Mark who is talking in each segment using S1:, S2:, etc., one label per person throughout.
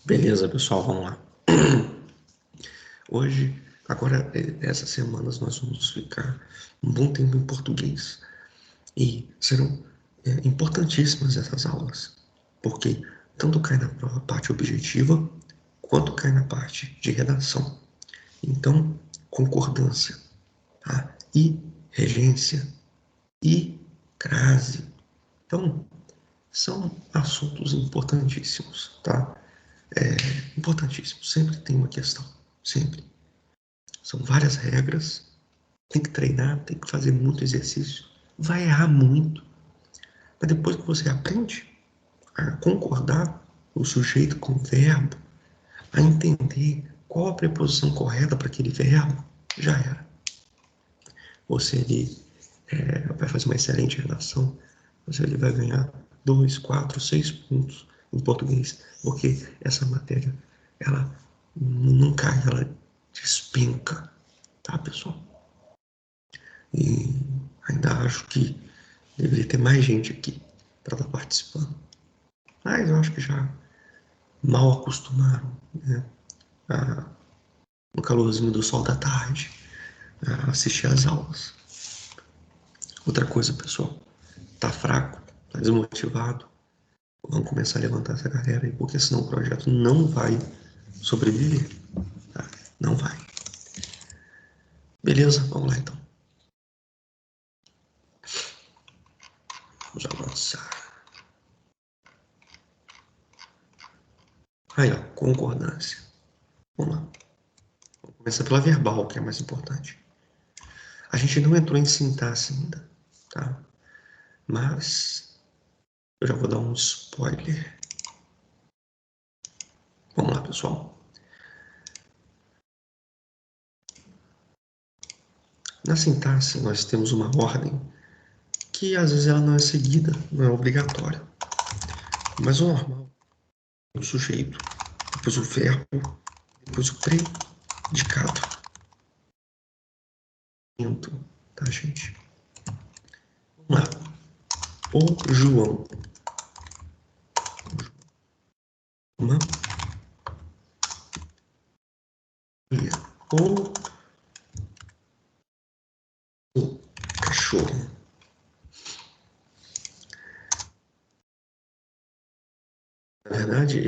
S1: Beleza, pessoal, vamos lá. Hoje, agora, essas semanas nós vamos ficar um bom tempo em português. E serão importantíssimas essas aulas, porque tanto cai na prova parte objetiva, quanto cai na parte de redação. Então, concordância, tá? E regência, e crase. Então, são assuntos importantíssimos, tá? Importantíssimos. Sempre tem uma questão, sempre. São várias regras, tem que treinar, tem que fazer muito exercício, vai errar muito. Mas depois que você aprende a concordar o sujeito com o verbo, a entender qual a preposição correta para aquele verbo, já era. Você ali vai fazer uma excelente redação, você ali vai ganhar 2, 4, 6 pontos em português, porque essa matéria, ela não cai, ela despenca, tá, pessoal? E ainda acho que deveria ter mais gente aqui para estar participando. Mas eu acho que já mal acostumaram, né, no calorzinho do sol da tarde, a assistir às aulas. Outra coisa, pessoal, tá fraco, tá desmotivado, vamos começar a levantar essa galera aí, porque senão o projeto não vai sobreviver, tá? Não vai. Beleza? Vamos lá então. Vamos avançar. Aí, ó, concordância. Vamos lá. Vamos começar pela verbal, que é mais importante. A gente não entrou em sintaxe ainda, tá? Mas eu já vou dar um spoiler. Vamos lá, pessoal. Na sintaxe, nós temos uma ordem que às vezes ela não é seguida, não é obrigatória. Mas o normal é o sujeito, depois o verbo, depois o predicado. Tá, gente? Vamos lá. O João. Uma Maria. O cachorro. Na verdade,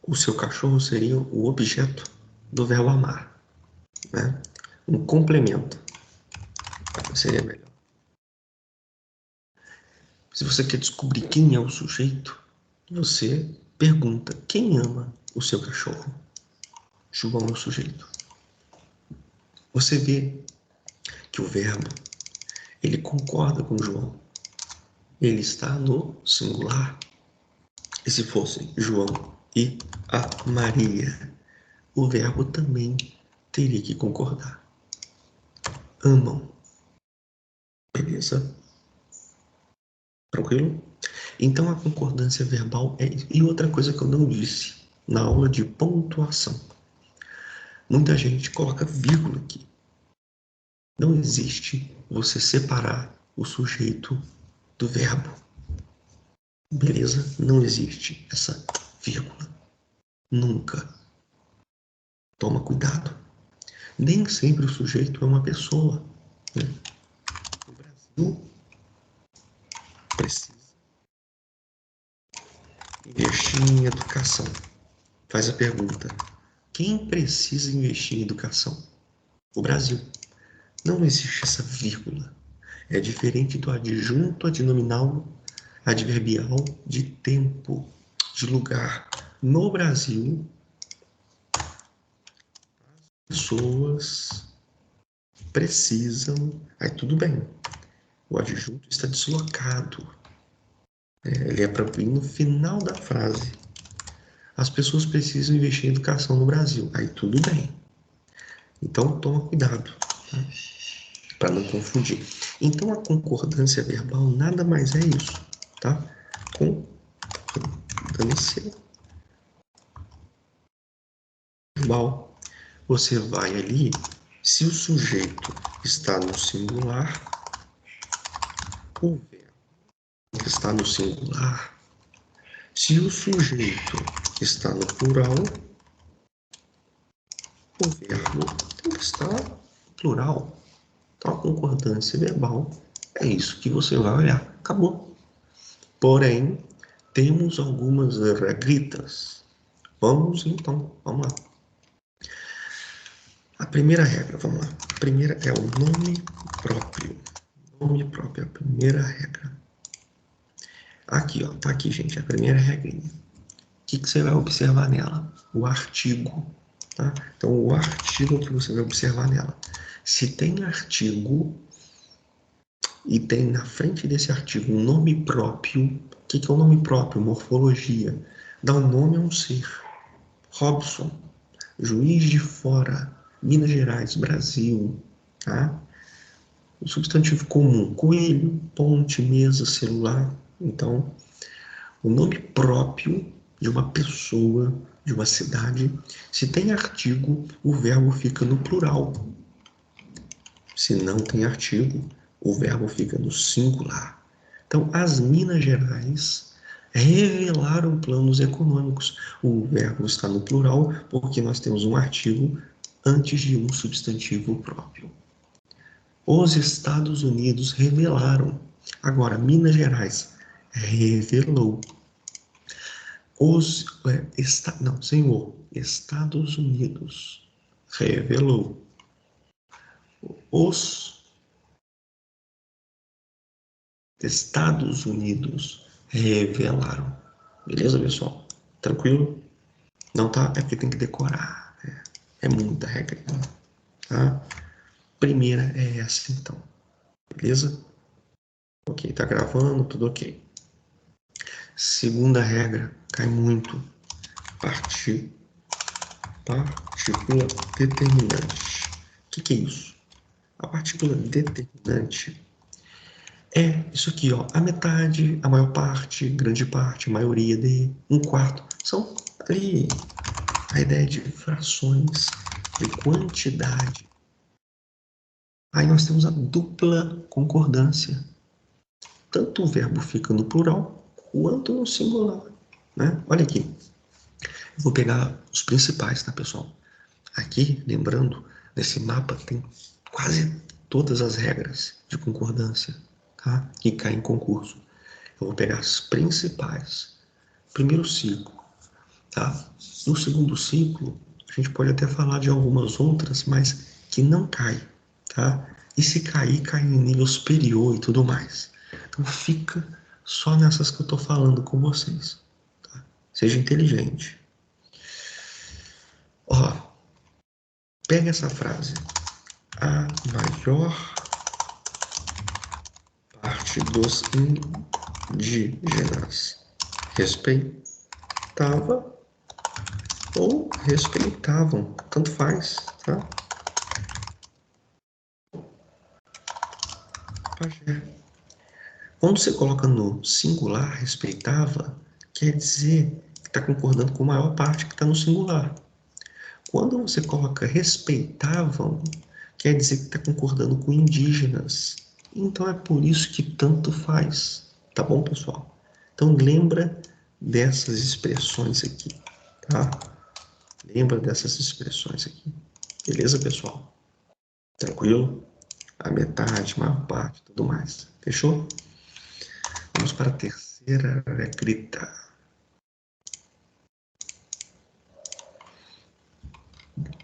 S1: o seu cachorro seria o objeto do verbo amar, né? Um complemento. Seria melhor. Se você quer descobrir quem é o sujeito, você pergunta: quem ama o seu cachorro? João é o sujeito. Você vê que o verbo, ele concorda com João. Ele está no singular. E se fosse João e a Maria, o verbo também teria que concordar. Amam. Beleza? Tranquilo? Então a concordância verbal é isso. E outra coisa que eu não disse na aula de pontuação. Muita gente coloca vírgula aqui. Não existe você separar o sujeito do verbo. Beleza? Não existe essa vírgula. Nunca. Toma cuidado. Nem sempre o sujeito é uma pessoa, né? O Brasil precisa investir em educação. Faz a pergunta: quem precisa investir em educação? O Brasil. Não existe essa vírgula. É diferente do adjunto adnominal adverbial de tempo, de lugar. No Brasil, as pessoas precisam. Aí tudo bem. O adjunto está deslocado. Ele é para vir no final da frase. As pessoas precisam investir em educação no Brasil. Aí tudo bem. Então toma cuidado, né? Para não confundir. Então a concordância verbal nada mais é isso, tá? Concordância verbal. Você vai ali, se o sujeito está no singular, o verbo está no singular. Se o sujeito está no plural, o verbo tem que estar no plural. Então, a concordância verbal é isso que você vai olhar. Acabou. Porém, temos algumas regritas. Vamos lá. A primeira regra, vamos lá. A primeira é o nome próprio. Nome próprio é a primeira regra. Aqui, ó, tá aqui, gente, a primeira regrinha. O que você vai observar nela? O artigo, tá? Então, o artigo que você vai observar nela. Se tem artigo e tem na frente desse artigo um nome próprio, o que é o nome próprio? Morfologia. Dá um nome a um ser. Robson, Juiz de Fora, Minas Gerais, Brasil, tá? O substantivo comum, coelho, ponte, mesa, celular. Então, o nome próprio de uma pessoa, de uma cidade, se tem artigo, o verbo fica no plural. Se não tem artigo, o verbo fica no singular. Então, as Minas Gerais revelaram planos econômicos. O verbo está no plural porque nós temos um artigo antes de um substantivo próprio. Os Estados Unidos revelaram. Agora, Minas Gerais revelou. Estados Unidos revelou. Os Estados Unidos revelaram. Beleza, pessoal? Tranquilo? Não tá? É porque tem que decorar. É muita regra. Tá? Primeira é essa, então. Beleza? Ok, tá gravando, tudo ok. Segunda regra, cai muito. Partícula determinante. O que é isso? A partícula determinante é isso aqui, ó. A metade, a maior parte, grande parte, maioria de, um quarto. São ali a ideia de frações, de quantidade. Aí nós temos a dupla concordância. Tanto o verbo fica no plural quanto no singular, né? Olha aqui. Eu vou pegar os principais, tá, pessoal? Aqui, lembrando, nesse mapa tem quase todas as regras de concordância, tá? Que caem em concurso. Eu vou pegar as principais. Primeiro ciclo, tá? No segundo ciclo, a gente pode até falar de algumas outras, mas que não cai, tá? E se cair, cai em nível superior e tudo mais. Então fica só nessas que eu tô falando com vocês, tá? Seja inteligente. Ó, pega essa frase. A maior parte dos indígenas respeitava ou respeitavam, tanto faz, tá? Pajé. Quando você coloca no singular, respeitava, quer dizer que está concordando com a maior parte que está no singular. Quando você coloca respeitavam, quer dizer que está concordando com indígenas. Então é por isso que tanto faz. Tá bom, pessoal? Então lembra dessas expressões aqui, tá? Lembra dessas expressões aqui. Beleza, pessoal? Tranquilo? A metade, a maior parte, tudo mais. Fechou? Vamos para a terceira regrita.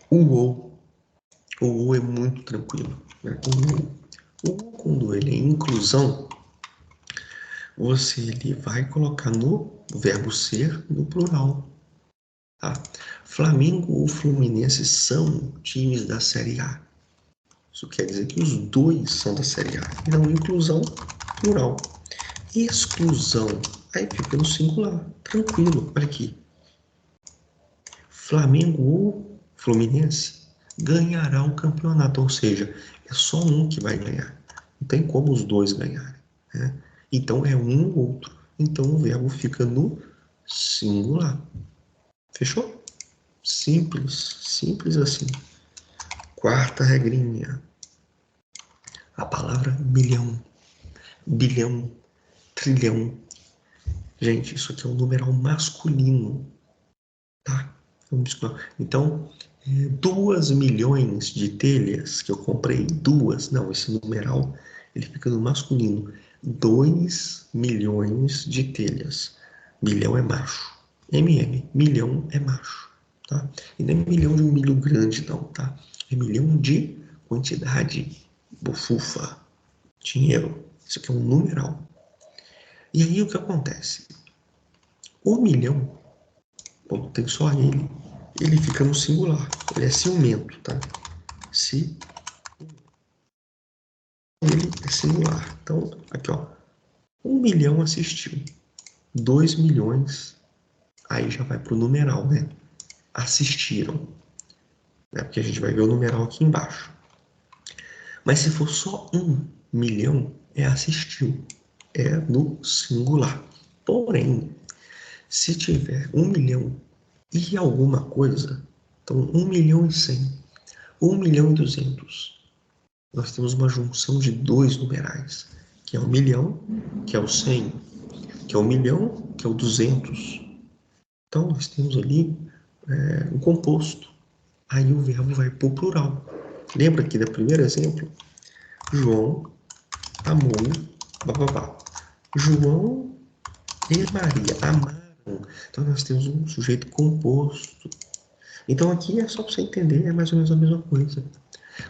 S1: O ou. O ou é muito tranquilo, né? O ou, quando ele é inclusão, ele vai colocar no verbo ser no plural. Tá? Flamengo ou Fluminense são times da Série A. Isso quer dizer que os dois são da Série A. Então, inclusão, plural. Exclusão, aí fica no singular. Tranquilo, olha aqui. Flamengo ou Fluminense ganhará o campeonato, ou seja, é só um que vai ganhar. Não tem como os dois ganharem, né? Então é um ou outro. Então o verbo fica no singular. Fechou? Simples, simples assim. Quarta regrinha. A palavra milhão, bilhão, trilhão Gente, isso aqui é um numeral masculino, tá? Então, 2 milhões de telhas que eu comprei, duas, não, esse numeral, ele fica no masculino. 2 milhões de telhas. Milhão é macho. Milhão é macho, tá? E não é milhão de um milho grande, não, tá? É milhão de quantidade, bufufa, dinheiro. Isso aqui é um numeral. E aí o que acontece? O milhão, bom, tem só ele fica no singular. Ele é ciumento, tá? Se ele é singular. Então, aqui, ó. 1 milhão assistiu. 2 milhões, aí já vai pro numeral, né? Assistiram. Né? Porque a gente vai ver o numeral aqui embaixo. Mas se for só 1 milhão, é assistiu. É no singular. Porém, se tiver 1 milhão e alguma coisa, então 1 milhão e 100, 1 milhão e 200, nós temos uma junção de dois numerais, que é o milhão, que é o 100, que é o milhão, que é o 200. Então, nós temos ali um composto. Aí o verbo vai para o plural. Lembra aqui do primeiro exemplo? João amou, bababá. João e Maria amaram. Então, nós temos um sujeito composto. Então, aqui é só para você entender, é mais ou menos a mesma coisa.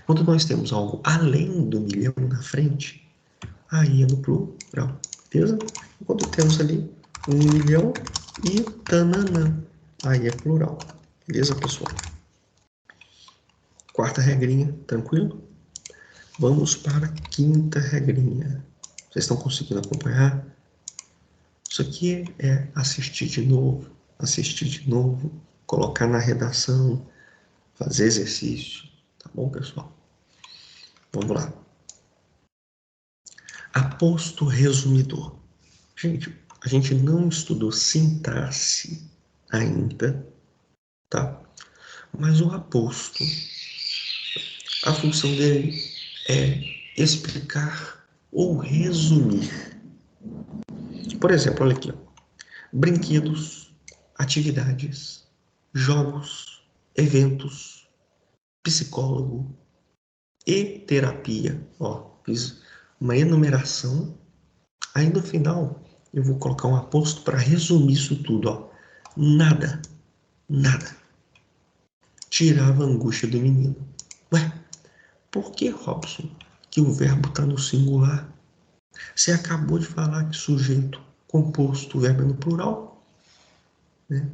S1: Quando nós temos algo além do milhão na frente, aí é no plural, beleza? Quando temos ali 1 milhão e tananã, aí é plural, beleza, pessoal? Quarta regrinha, tranquilo? Vamos para a quinta regrinha. Vocês estão conseguindo acompanhar? Isso aqui é assistir de novo, colocar na redação, fazer exercício, tá bom, pessoal? Vamos lá. Aposto resumidor. Gente, a gente não estudou sintaxe ainda, tá? Mas o aposto, a função dele é explicar ou resumir. Por exemplo, olha aqui, ó. Brinquedos, atividades, jogos, eventos, psicólogo e terapia. Ó, fiz uma enumeração. Aí no final eu vou colocar um aposto para resumir isso tudo, ó. Nada, nada tirava a angústia do menino. Ué, por que, Robson, que o verbo está no singular? Você acabou de falar que sujeito composto, o verbo é no plural, né?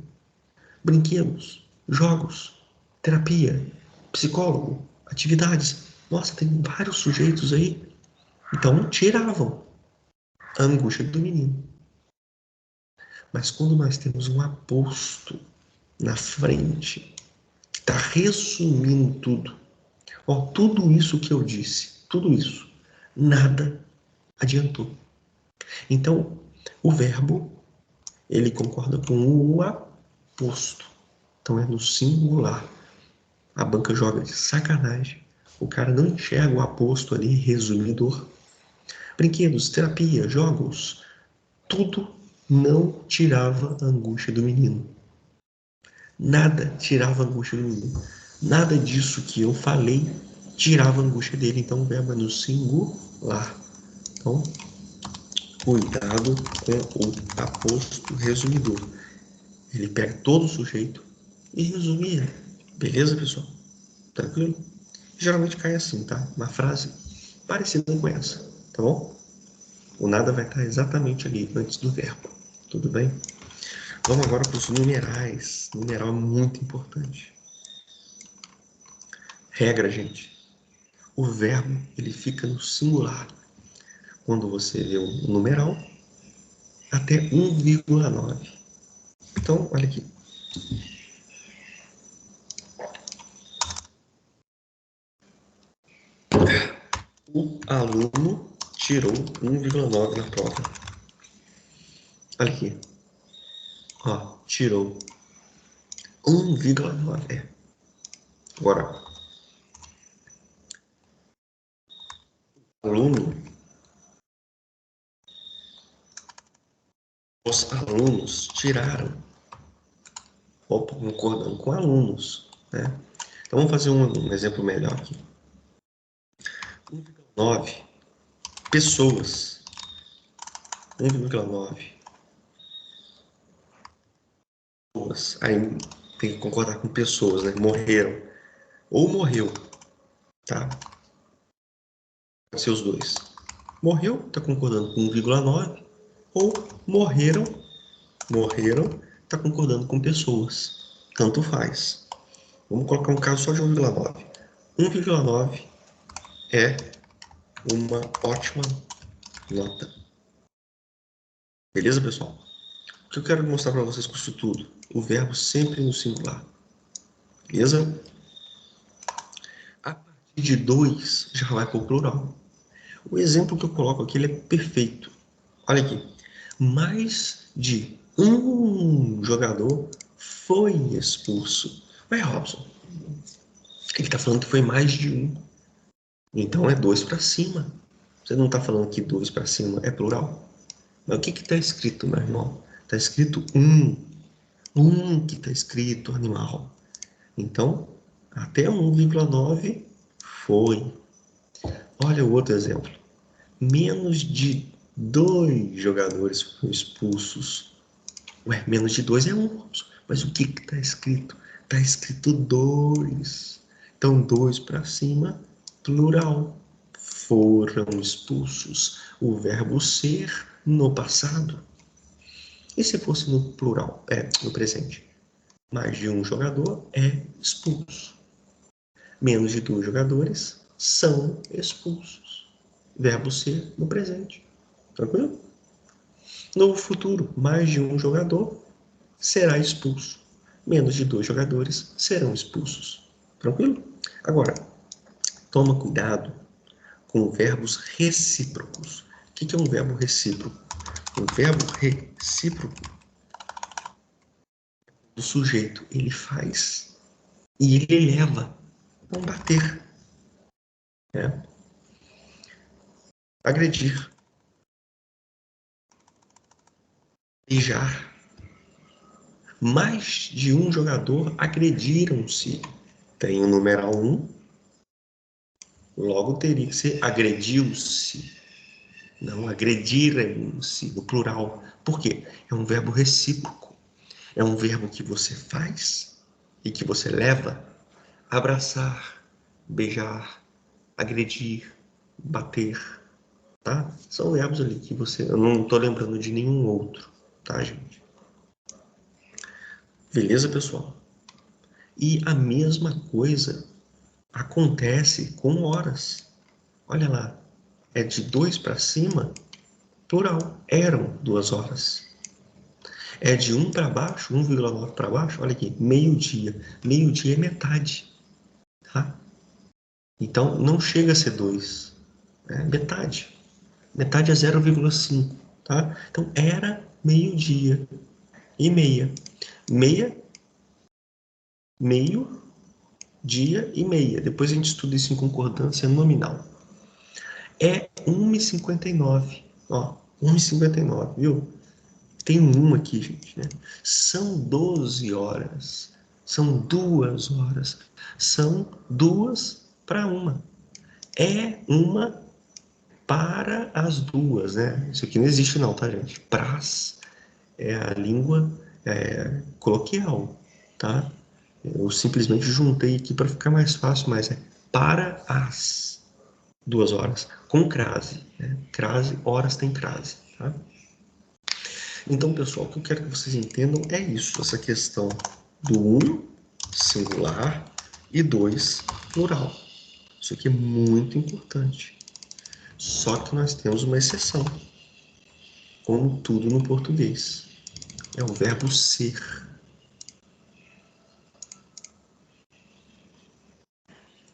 S1: Brinquedos, jogos, terapia, psicólogo, atividades. Nossa, tem vários sujeitos aí. Então tiravam a angústia do menino. Mas quando nós temos um aposto na frente, que está resumindo tudo, ó, tudo isso que eu disse, tudo isso, nada adiantou. Então, o verbo, ele concorda com o aposto. Então, é no singular. A banca joga de sacanagem. O cara não enxerga o aposto ali, resumidor. Brinquedos, terapia, jogos, tudo não tirava a angústia do menino. Nada tirava a angústia do menino. Nada disso que eu falei tirava a angústia dele. Então, o verbo é no singular. Então, cuidado com o aposto resumidor. Ele pega todo o sujeito e resume ele. Beleza, pessoal? Tranquilo? Geralmente cai assim, tá? Uma frase parecida com essa, tá bom? O nada vai estar exatamente ali antes do verbo. Tudo bem? Vamos agora para os numerais. Numeral é muito importante. Regra, gente. O verbo, ele fica no singular quando você vê um numeral até 1,9. Então, olha aqui. O aluno tirou 1,9 na prova. Olha aqui. Ó, tirou 1,9. Agora, aluno Os alunos tiraram. Opa, concordando com alunos, né? Então vamos fazer um exemplo melhor aqui. 1,9 pessoas. 1,9 pessoas. Aí tem que concordar com pessoas, né? Morreram. Ou morreu, tá? Pode ser os dois. Morreu, tá concordando com 1,9. Ou morreram, tá concordando com pessoas. Tanto faz. Vamos colocar um caso só de 1,9. 1,9 é uma ótima nota. Beleza, pessoal? O que eu quero mostrar para vocês com isso tudo? O verbo sempre no singular. Beleza? A partir de 2 já vai para o plural. O exemplo que eu coloco aqui ele é perfeito. Olha aqui. Mais de um jogador foi expulso. Ué, Robson, ele está falando que foi mais de um. Então é 2 para cima. Você não está falando que 2 para cima é plural? Mas o que está escrito, meu irmão? Está escrito um. Um que está escrito, animal. Então, até 1,9 foi. Olha o outro exemplo. Menos de 2 jogadores foram expulsos. Ué, menos de 2 é 1. Mas o que está escrito? Está escrito 2. Então, 2 para cima, plural. Foram expulsos. O verbo ser no passado. E se fosse no plural? No presente. Mais de um jogador é expulso. Menos de 2 jogadores são expulsos. Verbo ser no presente. Tranquilo? No futuro, mais de um jogador será expulso. Menos de 2 jogadores serão expulsos. Tranquilo? Agora, toma cuidado com verbos recíprocos. O que é um verbo recíproco? Um verbo recíproco, o sujeito ele faz e ele leva. Combater, né? Agredir, beijar. Mais de um jogador agrediram-se. Tem o numeral 1, logo teria que ser agrediu-se. Não, agrediram-se, no plural. Por quê? É um verbo recíproco. É um verbo que você faz e que você leva. Abraçar, beijar, agredir, bater, tá? São verbos ali que você... Eu não estou lembrando de nenhum outro, tá, gente? Beleza, pessoal? E a mesma coisa acontece com horas. Olha lá, é de 2 para cima, plural, eram 2 horas. É de 1 para baixo, 1,9 para baixo, olha aqui, meio-dia. Meio-dia é metade, tá? Então, não chega a ser 2, é metade. Metade é 0,5, tá? Então, era meio-dia e meia. Meia, meio, dia e meia. Depois a gente estuda isso em concordância nominal. É 1h59, ó, 1h59, viu? Tem uma aqui, gente, né? São 12 horas, são 2 horas, são 2 para 1. É uma para as 2, né? Isso aqui não existe não, tá, gente? Pras é a língua coloquial, tá? Eu simplesmente juntei aqui para ficar mais fácil, mas é para as 2 horas, com crase, né? Crase, horas tem crase, tá? Então, pessoal, o que eu quero que vocês entendam é isso, essa questão do 1, singular, e 2, plural. Isso aqui é muito importante. Só que nós temos uma exceção, como tudo no português. É o verbo ser.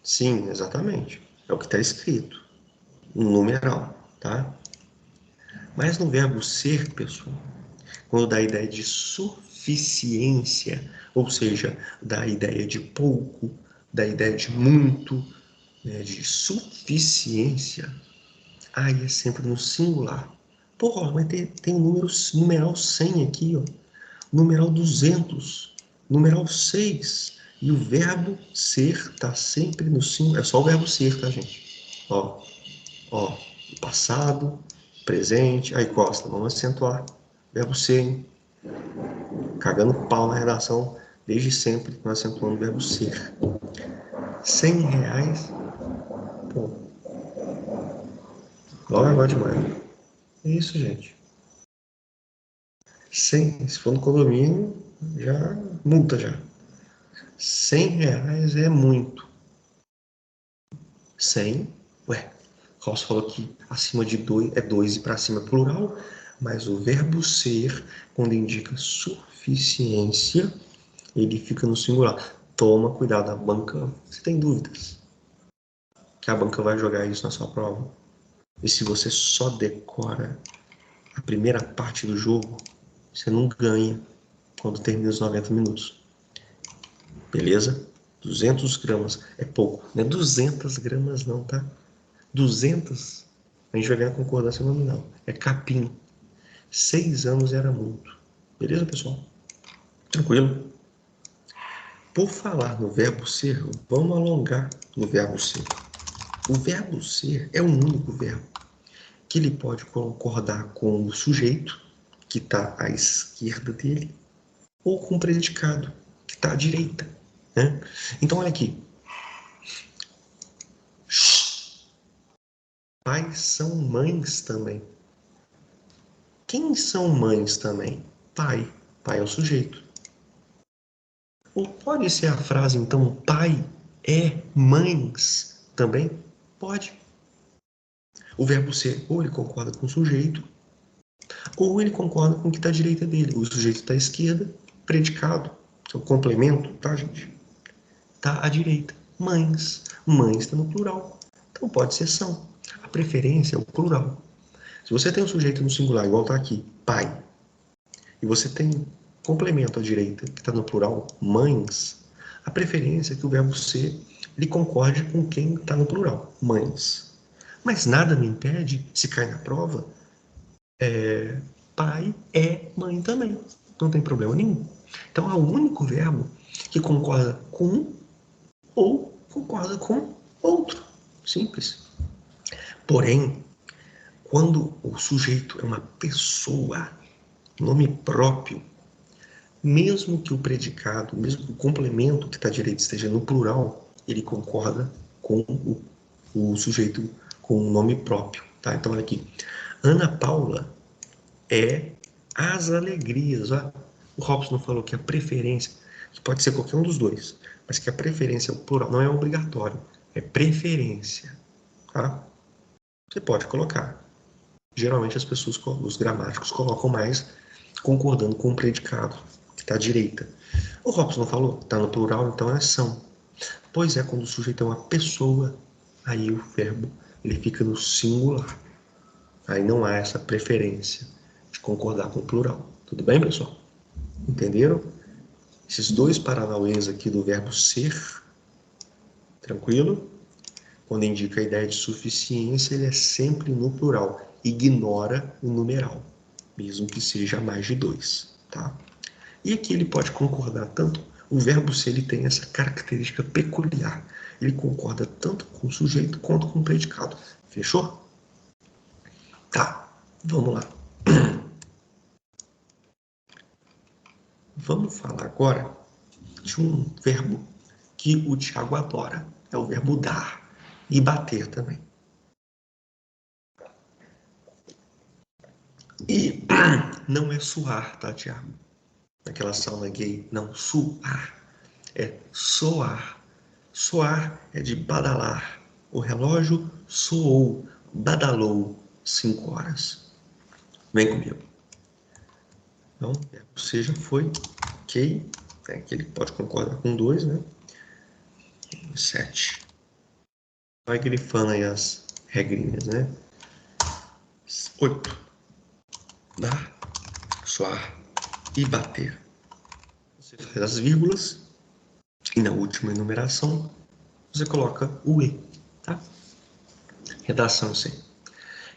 S1: Sim, exatamente. É o que está escrito, um numeral, tá? Mas no verbo ser, pessoal, quando dá a ideia de suficiência, ou seja, dá a ideia de pouco, dá a ideia de muito, né, de suficiência, aí é sempre no singular. Porra, mas tem o numeral 100 aqui, ó. Numeral 200. Numeral 6. E o verbo ser tá sempre no singular. É só o verbo ser, tá, gente? Ó. Passado, presente. Aí, Costa, vamos acentuar. Verbo ser, hein? Cagando pau na redação. Desde sempre, nós acentuando o verbo ser. R$ 100. Pô. Logo agora de manhã. É isso, gente. 100, se for no condomínio, já multa já. R$ 100 é muito. 100, ué, Ross falou que acima de 2 é 2 e para cima é plural, mas o verbo ser, quando indica suficiência, ele fica no singular. Toma cuidado, a banca, você tem dúvidas? Que a banca vai jogar isso na sua prova. E se você só decora a primeira parte do jogo, você não ganha quando termina os 90 minutos. Beleza? 200 gramas é pouco. Não é 200 gramas não, tá? 200, a gente vai ganhar concordância nominal. É capim. 6 anos era muito. Beleza, pessoal? Tranquilo? Por falar no verbo ser, vamos alongar no verbo ser. O verbo ser é o único verbo que ele pode concordar com o sujeito, que está à esquerda dele, ou com o predicado, que está à direita. Né? Então, olha aqui. Pais são mães também. Quem são mães também? Pai. Pai é o sujeito. Ou pode ser a frase, então, pai é mães também? Pode. O verbo ser, ou ele concorda com o sujeito, ou ele concorda com o que está à direita dele. O sujeito está à esquerda, predicado, que é o complemento, tá, gente? Está à direita. Mães. Mães está no plural. Então pode ser são. A preferência é o plural. Se você tem um sujeito no singular, igual está aqui, pai, e você tem complemento à direita, que está no plural, mães, a preferência é que o verbo ser ele concorde com quem está no plural, mães. Mas nada me impede, se cai na prova, pai é mãe também. Não tem problema nenhum. Então é o único verbo que concorda com um ou concorda com outro. Simples. Porém, quando o sujeito é uma pessoa, nome próprio, mesmo que o predicado, mesmo que o complemento que está à direita esteja no plural, ele concorda com o sujeito com o nome próprio. Tá? Então, olha aqui. Ana Paula é as alegrias. Ó. O Robson falou que a preferência, que pode ser qualquer um dos dois, mas que a preferência é o plural, não é obrigatório, é preferência. Tá? Você pode colocar. Geralmente as pessoas, os gramáticos, colocam mais concordando com o predicado, que está à direita. O Robson não falou? Está no plural, então é são. Pois é, quando o sujeito é uma pessoa, aí o verbo ele fica no singular. Aí não há essa preferência de concordar com o plural. Tudo bem, pessoal? Entenderam? Esses dois paranauês aqui do verbo ser, tranquilo? Quando indica a ideia de suficiência, ele é sempre no plural. Ignora o numeral, mesmo que seja mais de 2, tá? E aqui ele pode concordar tanto, o verbo ser ele tem essa característica peculiar. Ele concorda tanto com o sujeito quanto com o predicado. Fechou? Tá, vamos lá. Vamos falar agora de um verbo que o Tiago adora. É o verbo dar e bater também. E não é suar, tá, Tiago? Naquela sauna gay, não, suar. É soar. Soar é de badalar. O relógio soou, badalou 5 horas. Vem comigo. Então, você já foi, ok. Aqui ele pode concordar com 2, né? 7. Vai grifando aí as regrinhas, né? 8. Dar, soar e bater. Você faz as vírgulas e na última enumeração você coloca o E, tá? Redação sim.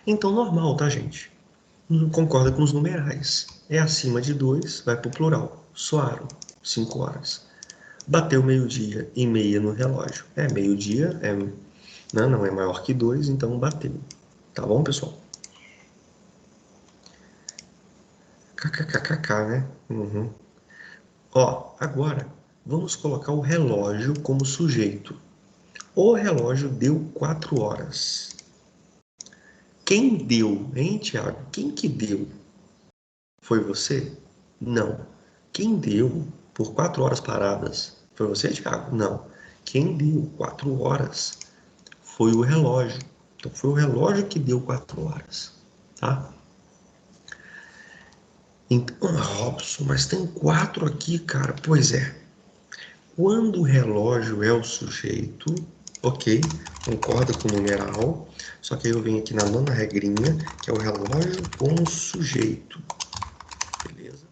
S1: Então, normal, tá, gente? concorda com os numerais. É acima de 2, vai para o plural. Soaram, 5 horas. Bateu meio-dia e meia no relógio. Meio-dia, não é maior que 2, então bateu. Tá bom, pessoal? KKKKK, né? Uhum. Ó, agora, vamos colocar o relógio como sujeito. O relógio deu 4 horas. Quem deu, hein, Tiago? Quem que deu? Foi você? Não. Quem deu por 4 horas paradas? Foi você, Tiago? Não. Quem deu 4 horas foi o relógio. Então, foi o relógio que deu 4 horas, tá? Então, Robson, mas tem 4 aqui, cara. Pois é. Quando o relógio é o sujeito, ok, concorda com o numeral, só que aí eu venho aqui na nona regrinha, que é o relógio com o sujeito, beleza?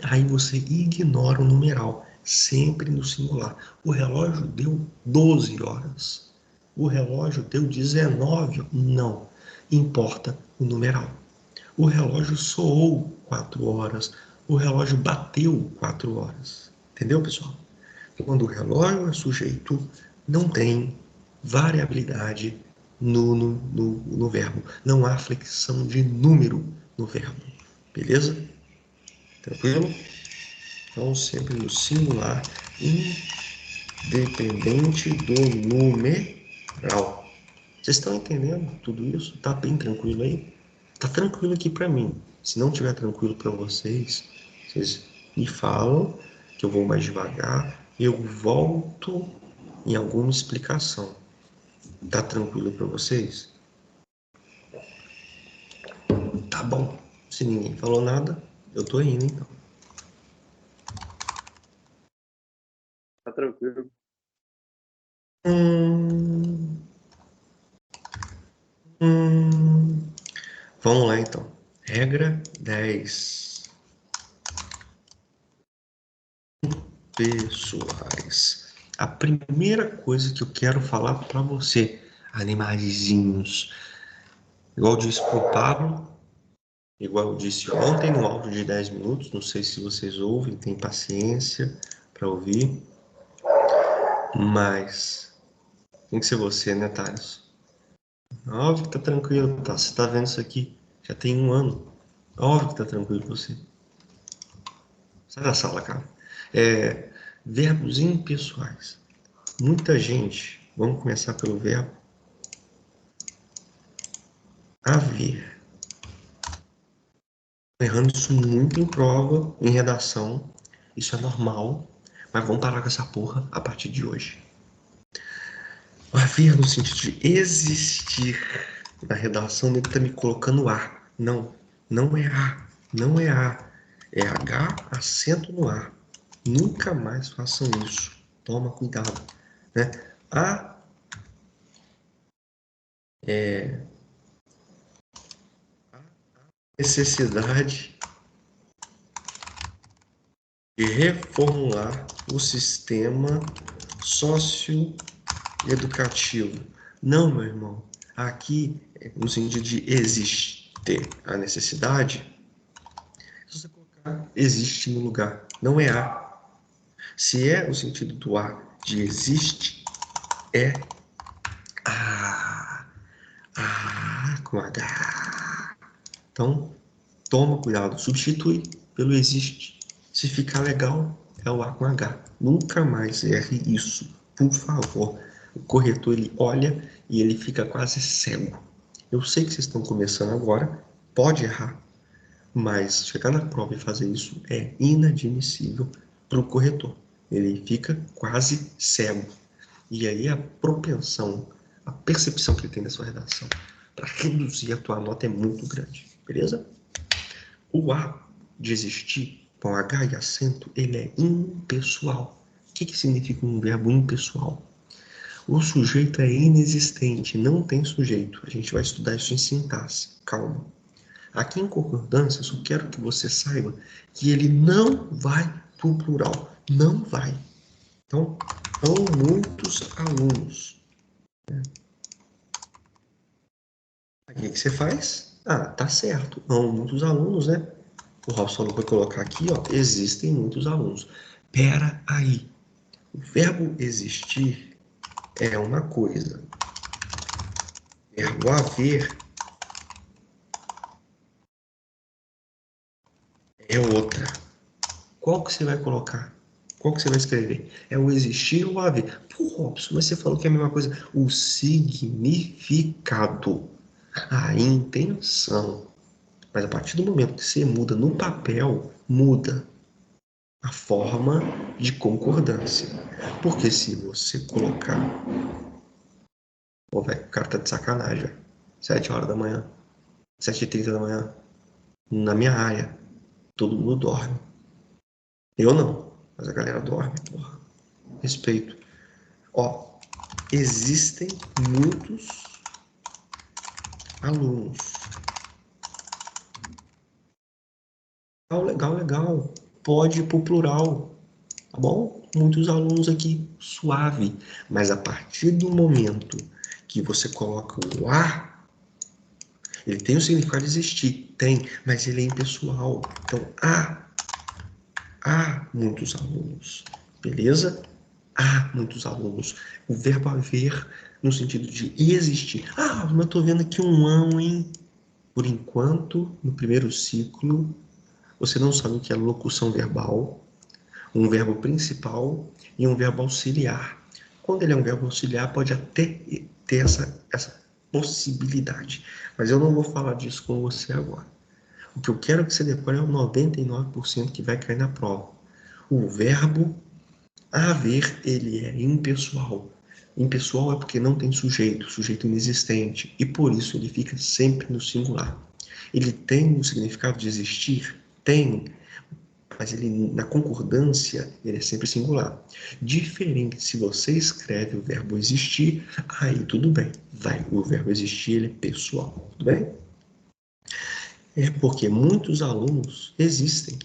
S1: Aí você ignora o numeral, sempre no singular. O relógio deu 12 horas. O relógio deu 19. Não, importa o numeral. O relógio soou 4 horas. O relógio bateu 4 horas. Entendeu, pessoal? Quando o relógio é sujeito, não tem variabilidade no verbo. Não há flexão de número no verbo. Beleza? Tranquilo? Então, sempre no singular, independente do numeral. Vocês estão entendendo tudo isso? Tá bem tranquilo aí? Tá tranquilo aqui para mim. Se não tiver tranquilo para vocês, vocês me falam que eu vou mais devagar. Eu volto em alguma explicação. Tá tranquilo para vocês? Tá bom. Se ninguém falou nada, eu tô indo então.
S2: Tá tranquilo.
S1: Vamos lá então. Regra 10. Pessoais. A primeira coisa que eu quero falar para você, animaizinhos, igual eu disse pro Pablo, igual eu disse ontem no áudio de 10 minutos, não sei se vocês ouvem, tem paciência para ouvir, mas tem que ser você, né, Thales? Óbvio que tá tranquilo, tá? Você tá vendo isso aqui já tem 1 ano. Óbvio que tá tranquilo pra você. Sai da sala, cara. Verbos impessoais. Muita gente, vamos começar pelo verbo haver. Errando isso muito em prova, em redação. Isso é normal, mas vamos parar com essa porra a partir de hoje. O haver no sentido de existir. Na redação ele tá me colocando A. Não, não é A. Não é A. É H, acento no A. Nunca mais façam isso. Toma cuidado. Né? A necessidade de reformular o sistema socioeducativo. Não, meu irmão. Aqui, no sentido de existir a necessidade, se você colocar existe no lugar, não é A. Se é o sentido do A de existe, é A. A com H. Então, toma cuidado, substitui pelo existe. Se ficar legal, é o A com H. Nunca mais erre isso, por favor. O corretor ele olha e ele fica quase cego. Eu sei que vocês estão começando agora, pode errar, mas chegar na prova e fazer isso é inadmissível para o corretor. Ele fica quase cego. E aí a propensão, a percepção que ele tem da sua redação para reduzir a tua nota é muito grande, beleza? O A de existir, com H e acento, ele é impessoal. O que significa um verbo impessoal? O sujeito é inexistente, não tem sujeito. A gente vai estudar isso em sintaxe. Calma. Aqui em concordância, eu só quero que você saiba que ele não vai para o plural. Não vai. Então, são muitos alunos. Aí o que você faz? Ah, tá certo. Há muitos alunos, né? O Robson vai colocar aqui, ó, existem muitos alunos. Pera aí. O verbo existir é uma coisa. O verbo haver é outra. Qual que você vai colocar? Qual que você vai escrever? É o existir ou o haver? Pô, Robson, mas você falou que é a mesma coisa. O significado, a intenção. Mas a partir do momento que você muda no papel, muda a forma de concordância. Porque se você colocar... Pô, velho, o cara tá de sacanagem, velho. 7 horas da manhã, 7h30 da manhã, na minha área, todo mundo dorme. Eu não, mas a galera dorme, porra. Respeito. Ó, existem muitos alunos. Legal, legal, legal. Pode ir pro plural, tá bom? Muitos alunos aqui, suave. Mas a partir do momento que você coloca o a, ele tem o significado de existir, tem, mas ele é impessoal. Então, há muitos alunos, beleza? Há muitos alunos. O verbo haver no sentido de existir. Ah, mas eu tô vendo aqui um ão, hein? Por enquanto, no primeiro ciclo, você não sabe o que é locução verbal, um verbo principal e um verbo auxiliar. Quando ele é um verbo auxiliar, pode até ter essa possibilidade. Mas eu não vou falar disso com você agora. O que eu quero que você decore é o 99% que vai cair na prova. O verbo haver, ele é impessoal. Impessoal é porque não tem sujeito, sujeito inexistente, e por isso ele fica sempre no singular. Ele tem o significado de existir? Tem, mas ele, na concordância, ele é sempre singular. Diferente se você escreve o verbo existir, aí tudo bem. O verbo existir, ele é pessoal, tudo bem? É porque muitos alunos existem.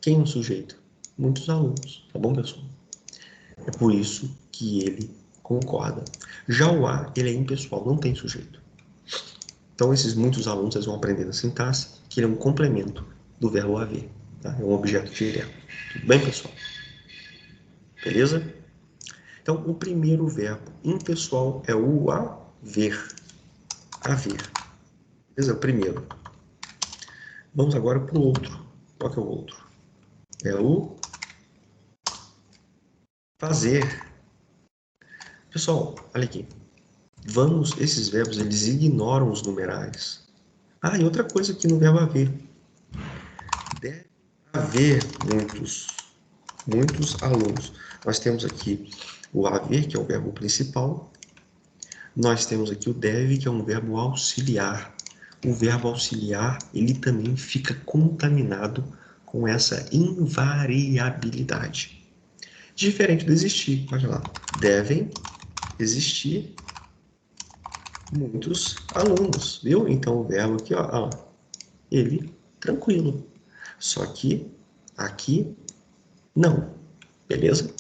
S1: Quem é o sujeito? Muitos alunos, tá bom, pessoal? É por isso que ele concorda. Já o a, ele é impessoal, não tem sujeito. Então, esses muitos alunos eles vão aprender na sintaxe que ele é um complemento do verbo haver. Tá? É um objeto direto. Tudo bem, pessoal? Beleza? Então, o primeiro verbo impessoal é o haver. Haver. Beleza? É o primeiro. Vamos agora para o outro. Qual que é o outro? É o fazer. Pessoal, olha aqui. Esses verbos, eles ignoram os numerais. Ah, e outra coisa aqui no verbo haver. Deve haver muitos alunos. Nós temos aqui o haver, que é o verbo principal. Nós temos aqui o deve, que é um verbo auxiliar. O verbo auxiliar, ele também fica contaminado com essa invariabilidade. Diferente do existir, olha lá. Devem existir muitos alunos, viu? Então o verbo aqui, ó, ele tranquilo. Só que aqui não, beleza?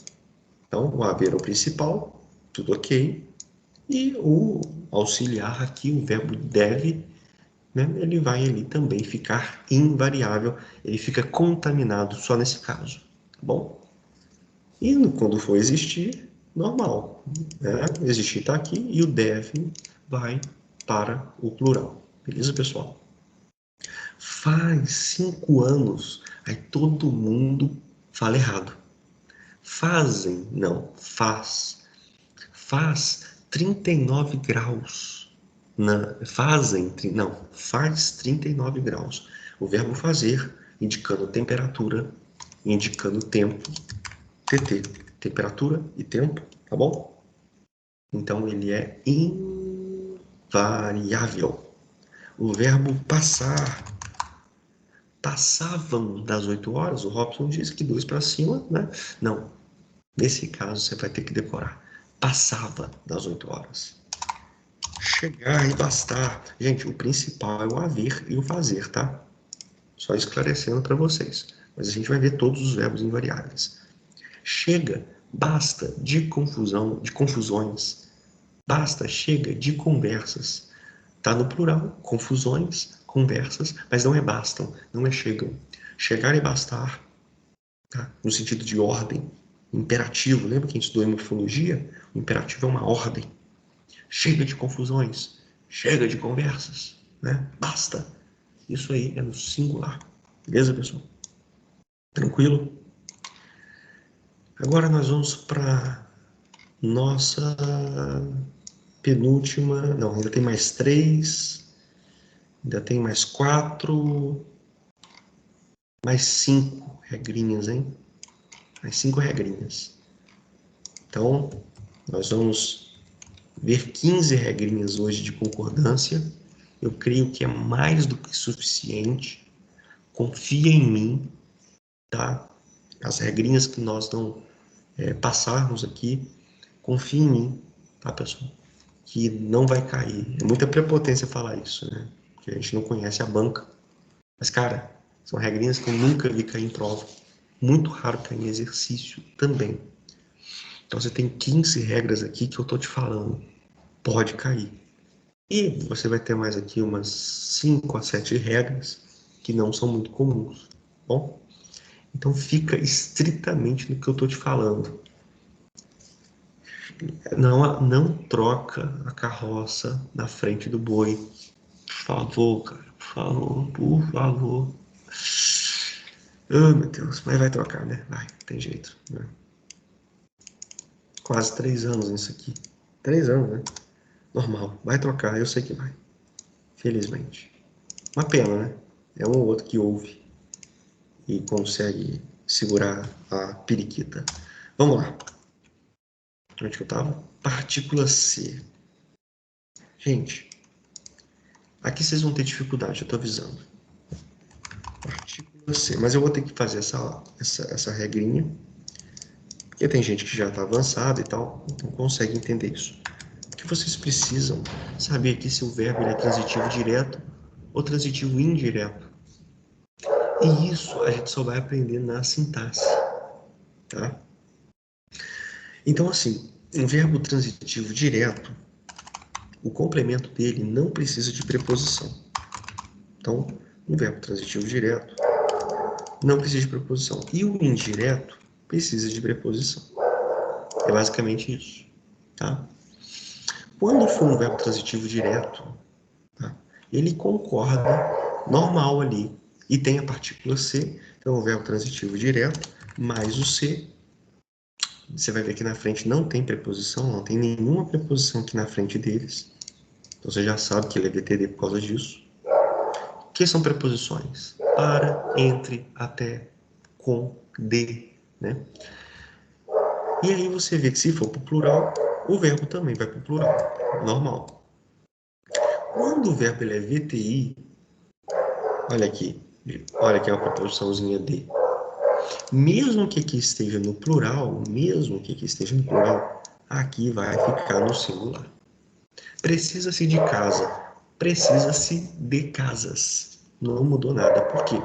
S1: Então o haver é o principal, tudo ok. E o auxiliar aqui, o verbo deve, né, ele vai ali também ficar invariável, ele fica contaminado só nesse caso, tá bom? E quando for existir, normal, né? Existir está aqui e o deve vai para o plural, beleza, pessoal? Faz 5 anos, aí todo mundo fala errado. Fazem, não, faz. Faz 39 graus. Não, faz 39 graus. O verbo fazer, indicando temperatura, indicando tempo, TT, temperatura e tempo, tá bom? Então ele é invariável. O verbo passar, passavam das 8 horas, o Robson disse que 2 para cima, né? Não, nesse caso você vai ter que decorar. Passava das 8 horas. Chegar e bastar. Gente, o principal é o haver e o fazer, tá? Só esclarecendo para vocês. Mas a gente vai ver todos os verbos invariáveis. Chega, basta de confusão, de confusões. Basta, chega de conversas. Tá no plural, confusões, conversas, mas não é bastam, não é chegam. Chegar e bastar, tá? No sentido de ordem, imperativo. Lembra que a gente estudou em morfologia? O imperativo é uma ordem. Chega de confusões, chega de conversas, né? Basta. Isso aí é no singular. Beleza, pessoal? Tranquilo? Agora nós vamos para nossa penúltima. Não, ainda tem mais 3. Ainda tem mais 4. Mais 5 regrinhas, hein? Mais 5 regrinhas. Então, nós vamos ver 15 regrinhas hoje de concordância. Eu creio que é mais do que suficiente. Confia em mim, tá? As regrinhas que nós não passarmos aqui, confia em mim, tá, pessoal? Que não vai cair. É muita prepotência falar isso, né? Porque a gente não conhece a banca. Mas, cara, são regrinhas que eu nunca vi cair em prova. Muito raro cair em exercício também. Então, você tem 15 regras aqui que eu tô te falando. Pode cair. E você vai ter mais aqui umas 5 a 7 regras que não são muito comuns, bom? Então, fica estritamente no que eu tô te falando. Não troca a carroça na frente do boi. Por favor, cara. Por favor, por favor. Oh, meu Deus. Mas vai trocar, né? Vai, tem jeito. Né? Quase 3 anos nisso aqui. 3 anos, né? Normal. Vai trocar, eu sei que vai. Felizmente. Uma pena, né? É um ou outro que ouve e consegue segurar a periquita. Vamos lá. Onde que eu tava? Partícula C. Gente, aqui vocês vão ter dificuldade, eu tô avisando. Partícula C. Mas eu vou ter que fazer essa regrinha. Porque tem gente que já está avançada e tal, então consegue entender isso. O que vocês precisam saber aqui se o verbo é transitivo direto ou transitivo indireto. E isso a gente só vai aprender na sintaxe, tá? Então, assim, um verbo transitivo direto, o complemento dele não precisa de preposição. Então, um verbo transitivo direto não precisa de preposição. E o indireto precisa de preposição. É basicamente isso, tá? Quando for um verbo transitivo direto, tá? Ele concorda normal ali. E tem a partícula C, então o verbo transitivo direto, mais o C. Você vai ver que na frente não tem preposição, não tem nenhuma preposição aqui na frente deles. Então você já sabe que ele é VTD por causa disso. O que são preposições? Para, entre, até, com, de, né? E aí você vê que se for para o plural, o verbo também vai para o plural, normal. Quando o verbo ele é VTI, olha aqui uma preposiçãozinha de. Mesmo que aqui esteja no plural, aqui vai ficar no singular. Precisa-se de casa, precisa-se de casas. Não mudou nada, por quê?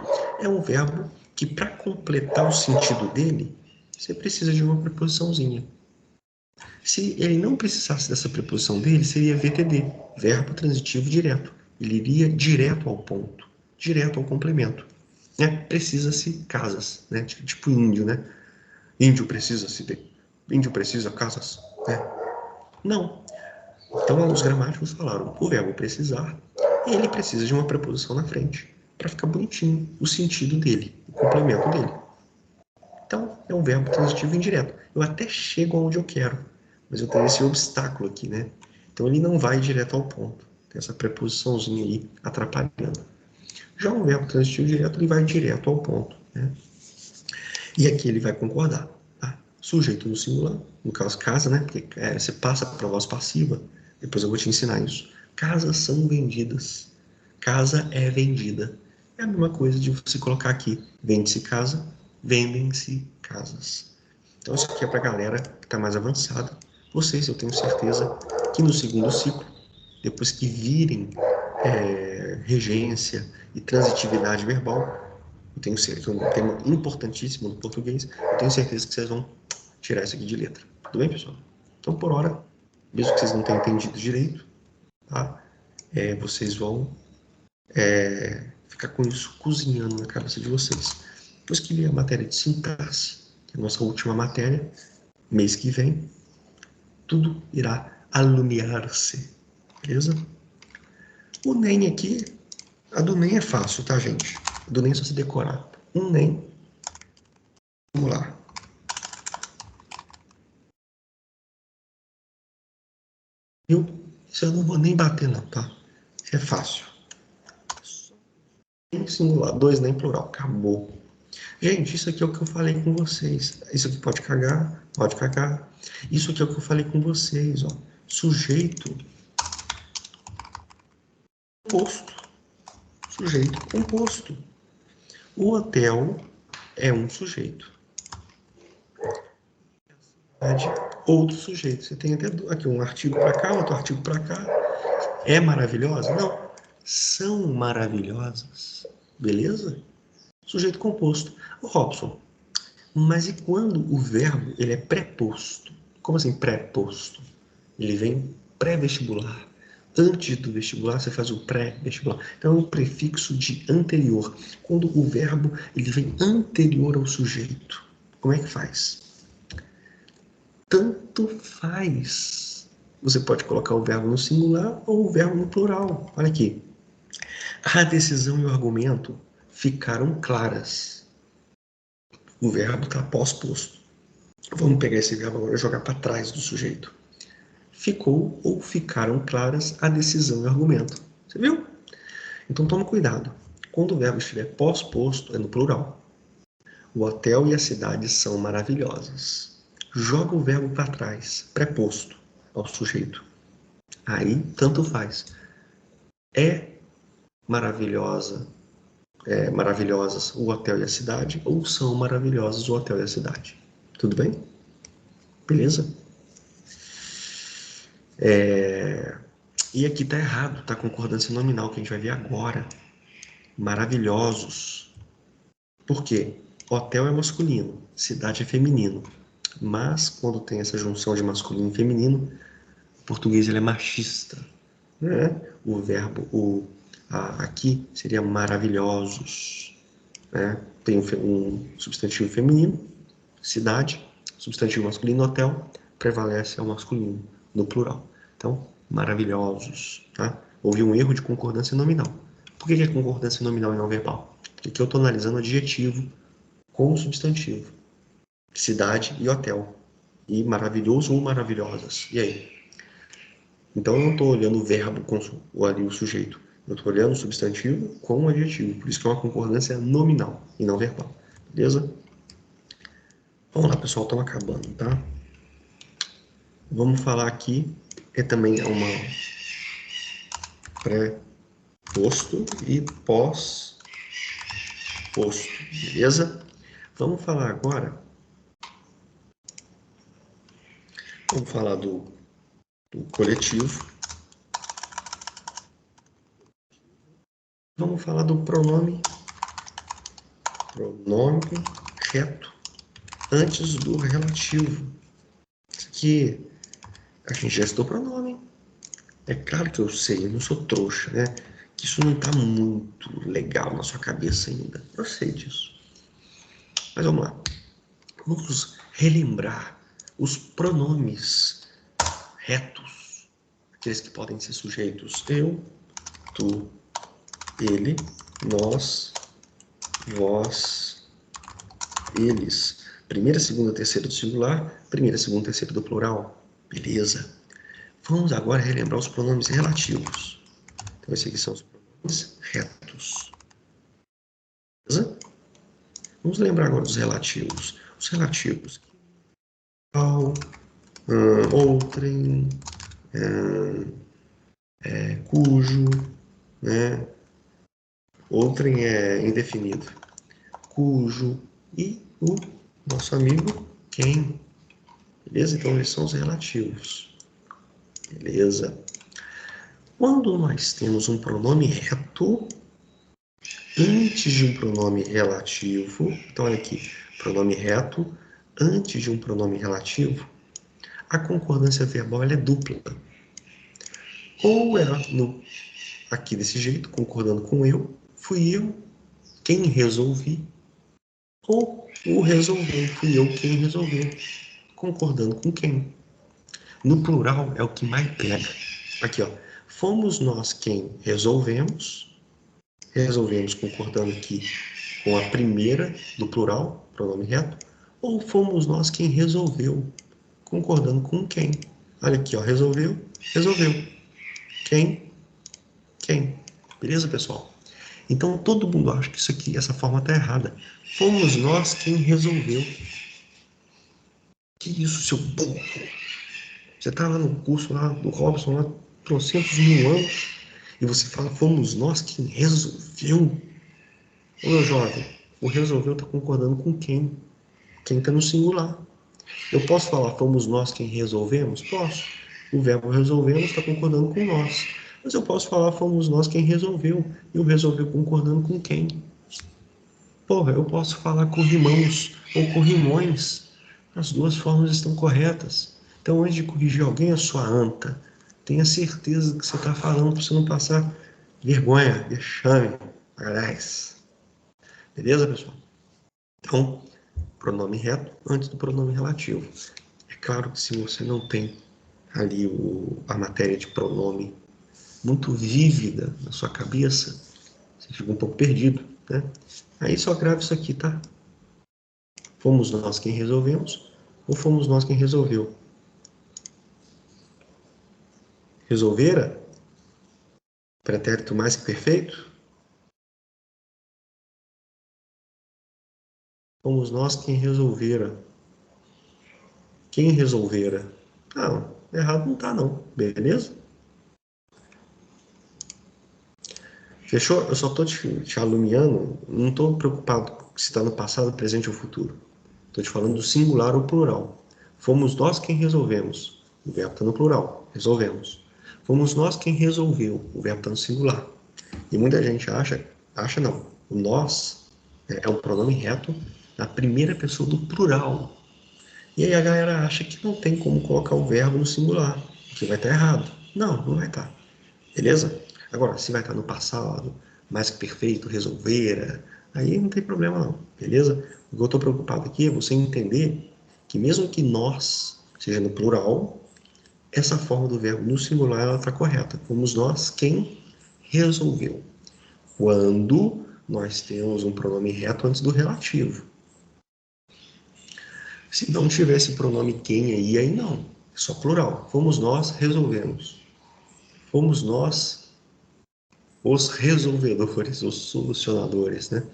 S1: É um verbo que, para completar o sentido dele, você precisa de uma preposiçãozinha. Se ele não precisasse dessa preposição dele, seria VTD, verbo transitivo direto. Ele iria direto ao ponto, direto ao complemento. Né? Precisa-se casas, né? Tipo índio, né? Índio precisa-se de. Índio precisa casas, né? Não. Então, os gramáticos falaram, o verbo precisar, ele precisa de uma preposição na frente, para ficar bonitinho o sentido dele, o complemento dele. Então, é um verbo transitivo indireto. Eu até chego aonde eu quero, mas eu tenho esse obstáculo aqui, né? Então, ele não vai direto ao ponto. Tem essa preposiçãozinha aí atrapalhando. Já um verbo transitivo direto, ele vai direto ao ponto, né? E aqui ele vai concordar. Tá? Sujeito no singular, no caso casa, né? Porque você passa para a voz passiva, depois eu vou te ensinar isso. Casas são vendidas. Casa é vendida. É a mesma coisa de você colocar aqui, vende-se casa, vendem-se casas. Então isso aqui é para a galera que está mais avançada. Vocês, eu tenho certeza que no segundo ciclo, depois que virem regência e transitividade verbal, eu tenho certeza que é um tema importantíssimo no português, eu tenho certeza que vocês vão tirar isso aqui de letra. Tudo bem, pessoal? Então, por hora, mesmo que vocês não tenham entendido direito, tá? Vocês vão ficar com isso cozinhando na cabeça de vocês. Depois que ler a matéria de sintaxe, que é a nossa última matéria, mês que vem, tudo irá alumiar-se, beleza? O NEM aqui, a do NEM é fácil, tá, gente? A do NEM é só se decorar. Um NEM, vamos lá. Isso eu não vou nem bater não, tá? É fácil. Nem singular, dois nem plural, acabou. Gente, isso aqui é o que eu falei com vocês. Isso aqui pode cagar, pode cagar. Isso aqui é o que eu falei com vocês, ó. Sujeito composto. Sujeito composto. O hotel é um sujeito. Outro sujeito. Você tem até aqui um artigo para cá, outro artigo para cá. É maravilhosa? Não. São maravilhosas. Beleza? Sujeito composto. Ô, Robson, mas e quando o verbo ele é preposto? Como assim preposto? Ele vem pré-vestibular. Antes do vestibular, você faz o pré-vestibular. Então, é um prefixo de anterior. Quando o verbo ele vem anterior ao sujeito. Como é que faz? Tanto faz. Você pode colocar o verbo no singular ou o verbo no plural. Olha aqui. A decisão e o argumento ficaram claras. O verbo está pós-posto. Vamos pegar esse verbo agora e jogar para trás do sujeito. Ficou ou ficaram claras a decisão e o argumento. Você viu? Então toma cuidado. Quando o verbo estiver pós-posto, é no plural. O hotel e a cidade são maravilhosas. Joga o verbo para trás, preposto ao sujeito. Aí tanto faz. É maravilhosas o hotel e a cidade, ou são maravilhosos o hotel e a cidade. Tudo bem? Beleza? E aqui tá errado, tá? Concordância nominal, que a gente vai ver agora. Maravilhosos. Por quê? Hotel é masculino, cidade é feminino. Mas, quando tem essa junção de masculino e feminino, o português ele é machista. Né? O verbo, aqui seria maravilhosos. Né? Tem um substantivo feminino, cidade, substantivo masculino, hotel, prevalece ao masculino, no plural. Então, maravilhosos. Tá? Houve um erro de concordância nominal. Por que é concordância nominal e não verbal? Porque aqui eu estou analisando adjetivo com substantivo. Cidade e hotel. E maravilhoso ou maravilhosas. E aí? Então eu não estou olhando o verbo com ali o sujeito. Eu estou olhando o substantivo com o adjetivo. Por isso que é uma concordância nominal e não verbal. Beleza? Vamos lá, pessoal. Estamos acabando, tá? Vamos falar aqui. Também uma pré-posto e pós-posto. Beleza? Vamos falar agora. Vamos falar do coletivo. Vamos falar do pronome reto antes do relativo. Isso aqui, a gente já estudou pronome. É claro que eu sei, eu não sou trouxa, né? Que isso não está muito legal na sua cabeça ainda. Eu sei disso. Mas vamos lá. Vamos relembrar os pronomes retos. Aqueles que podem ser sujeitos eu, tu, ele, nós, vós, eles. Primeira, segunda, terceira do singular, primeira, segunda, terceira do plural. Beleza. Vamos agora relembrar os pronomes relativos. Então, esses aqui são os pronomes retos. Beleza? Vamos lembrar agora dos relativos. Os relativos. Outrem, cujo, né? Outrem é indefinido. Cujo e o nosso amigo quem. Beleza? Então, eles são os relativos. Beleza? Quando nós temos um pronome reto antes de um pronome relativo, então olha aqui, pronome reto antes de um pronome relativo, a concordância verbal ela é dupla. Ou é no aqui desse jeito, concordando com eu, fui eu quem resolvi, ou o resolveu, fui eu quem resolveu, concordando com quem. No plural é o que mais pega. Aqui, ó, fomos nós quem resolvemos concordando aqui com a primeira do plural, pronome reto, ou fomos nós quem resolveu, concordando com quem. Olha aqui, ó, resolveu. Quem? Beleza, pessoal? Então, todo mundo acha que isso aqui, essa forma está errada. Fomos nós quem resolveu. Que isso, seu burro? Você está lá no curso lá do Robson, lá, trocentos mil anos, e você fala, fomos nós quem resolveu. Ô, meu jovem, o resolveu está concordando com quem? Quem está no singular. Eu posso falar, fomos nós quem resolvemos? Posso. O verbo resolvemos está concordando com nós. Mas eu posso falar, fomos nós quem resolveu. E o resolveu concordando com quem? Porra, eu posso falar corrimãos ou corrimões. As duas formas estão corretas. Então, antes de corrigir alguém, a sua anta, tenha certeza do que você está falando para você não passar vergonha, vexame, aliás. Beleza, pessoal? Então, pronome reto antes do pronome relativo. É claro que se você não tem ali a matéria de pronome muito vívida na sua cabeça, você fica um pouco perdido, né? Aí só grava isso aqui, tá? Fomos nós quem resolvemos ou fomos nós quem resolveu? Resolvera? Pretérito mais que perfeito? Fomos nós quem resolvera. Quem resolvera? Não, errado não tá não, beleza? Fechou? Eu só estou te alumiando, não estou preocupado se está no passado, presente ou futuro. Estou te falando do singular ou plural. Fomos nós quem resolvemos. O verbo está no plural, resolvemos. Fomos nós quem resolveu. O verbo está no singular. E muita gente acha não. O nós é um pronome reto na primeira pessoa do plural. E aí a galera acha que não tem como colocar o verbo no singular, que vai estar errado. Não, não vai estar. Beleza? Agora, se vai estar no passado, mais que perfeito, resolvera, aí não tem problema não, beleza? O que eu estou preocupado aqui é você entender que mesmo que nós seja no plural, essa forma do verbo no singular ela está correta. Fomos nós quem resolveu. Quando nós temos um pronome reto antes do relativo. Se não tivesse pronome quem aí não. É só plural. Fomos nós, resolvemos. Fomos nós, os resolvedores, os solucionadores, né?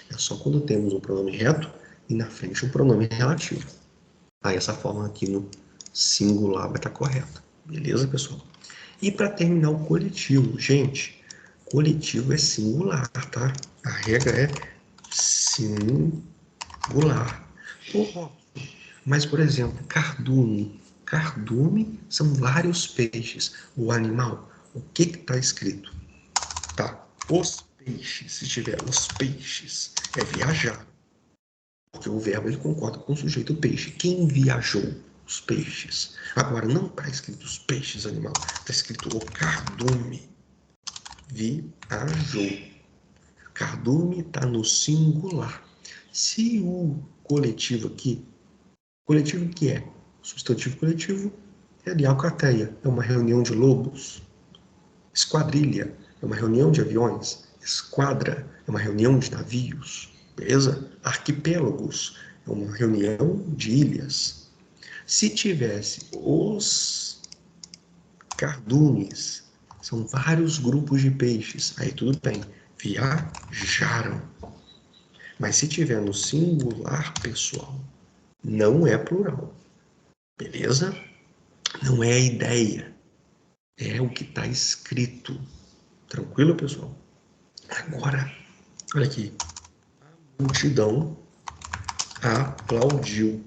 S1: É só quando temos um pronome reto e na frente um pronome relativo. Aí essa forma aqui no singular vai estar correta. Beleza, pessoal? E para terminar o coletivo, gente, coletivo é singular, tá? A regra é singular. Mas, por exemplo, cardume. Cardume são vários peixes. O animal, o que está escrito? Tá, os peixes, se tiver os peixes, é viajar. Porque o verbo ele concorda com o sujeito peixe. Quem viajou? Os peixes. Agora, não está escrito os peixes, animal. Está escrito o cardume. Viajou. Cardume está no singular. Se o coletivo aqui, coletivo que é? O substantivo coletivo é de alcateia, é uma reunião de lobos. Esquadrilha é uma reunião de aviões. Esquadra é uma reunião de navios. Beleza? Arquipélagos é uma reunião de ilhas. Se tivesse os cardumes, são vários grupos de peixes, aí tudo bem, viajaram. Mas se tiver no singular, pessoal, não é plural. Beleza? Não é a ideia. É o que está escrito. Tranquilo, pessoal? Agora, olha aqui. A multidão aplaudiu.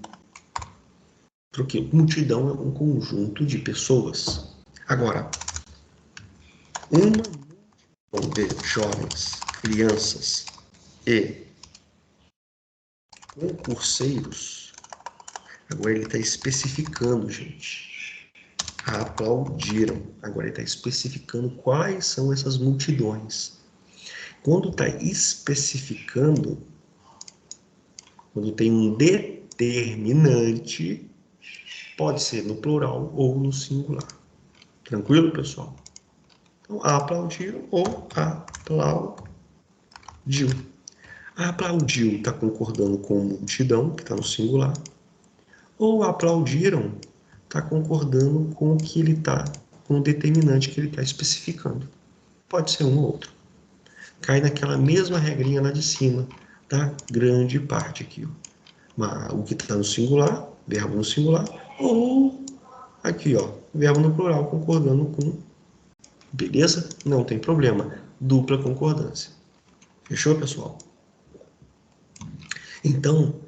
S1: Porque multidão é um conjunto de pessoas. Agora, uma multidão de jovens, crianças e concurseiros. Agora ele está especificando, gente. aplaudiram. Agora ele está especificando quais são essas multidões. Quando está especificando, quando tem um determinante, pode ser no plural ou no singular. Tranquilo, pessoal? Então, aplaudiram ou aplaudiu. Aplaudiu está concordando com multidão, que está no singular, ou aplaudiram está concordando com o que ele está, com o determinante que ele está especificando. Pode ser um ou outro. Cai naquela mesma regrinha lá de cima, da grande parte aqui. Ó. O que está no singular, verbo no singular, ou aqui, ó, verbo no plural, concordando com. Beleza? Não tem problema. Dupla concordância. Fechou, pessoal? Então,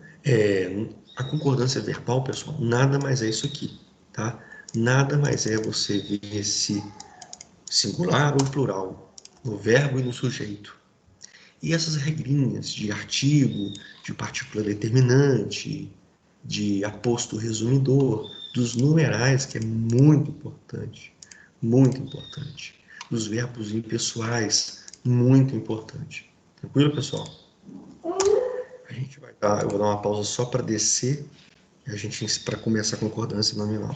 S1: a concordância verbal, pessoal, nada mais é isso aqui, tá? Nada mais é você ver se singular ou plural, no verbo e no sujeito. E essas regrinhas de artigo, de partícula determinante, de aposto resumidor, dos numerais, que é muito importante. Dos verbos impessoais, muito importante. Tranquilo, pessoal? Eu vou dar uma pausa só para descer, para começar a concordância nominal.